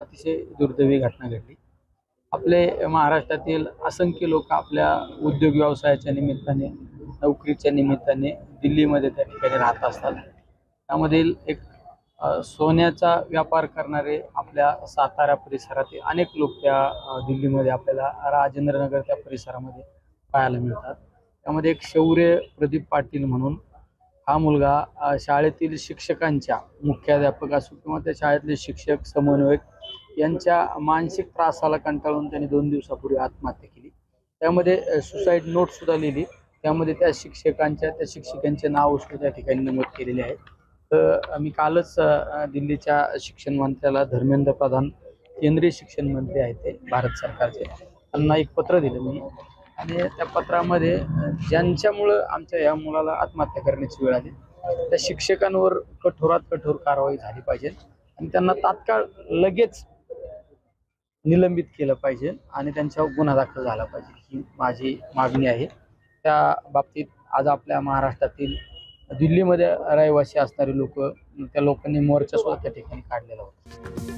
अतिशय दुर्दैवी घटना घडली। आपले महाराष्ट्रातील असंख्य लोक आपल्या उद्योग व्यवसायाच्या निमित्ताने, नोकरीच्या निमित्ताने दिल्लीमध्ये त्या ठिकाणी राहत असतात। त्यामधील एक सोन्याचा व्यापार करणारे आपल्या सातारा परिसरातील अनेक लोक त्या दिल्लीमध्ये आपल्याला राजेंद्रनगर त्या परिसरामध्ये पाहायला मिळतात। त्यामध्ये एक शौर्य प्रदीप पाटील म्हणून हा मुलगा शाळेतील शिक्षकांच्या मुख्याध्यापक असो किंवा त्या शाळेतले शिक्षक समन्वयक यांच्या मानसिक त्रासाला कंटाळून त्यांनी 2 दिवसापूर्वी आत्महत्या केली। त्यामध्ये सुसाईड नोट सुद्धा लिहिली। त्यामध्ये त्या शिक्षिकांचे नाव सुद्धा त्या ठिकाणी नमूद केलेले आहे। तर मी कालच दिल्लीच्या शिक्षण मंत्र्याला धर्मेंद्र प्रधान केंद्रीय शिक्षण मंत्री आहेत ते भारत सरकारचे, त्यांना एक पत्र दिलं मी आणि त्या पत्रामध्ये ज्यांच्यामुळं आमच्या या मुलाला आत्महत्या करण्याची वेळ आली त्या शिक्षकांवर कठोरात कठोर कारवाई झाली पाहिजे आणि त्यांना तात्काळ लगेच निलंबित केलं पाहिजे आणि त्यांच्यावर गुन्हा दाखल झाला पाहिजे, ही माझी मागणी आहे। त्या बाबतीत आज आपल्या महाराष्ट्रातील दिल्लीमध्ये रहिवासी असणारे लोक, त्या लोकांनी मोर्चा सुद्धा त्या ठिकाणी काढलेला होता।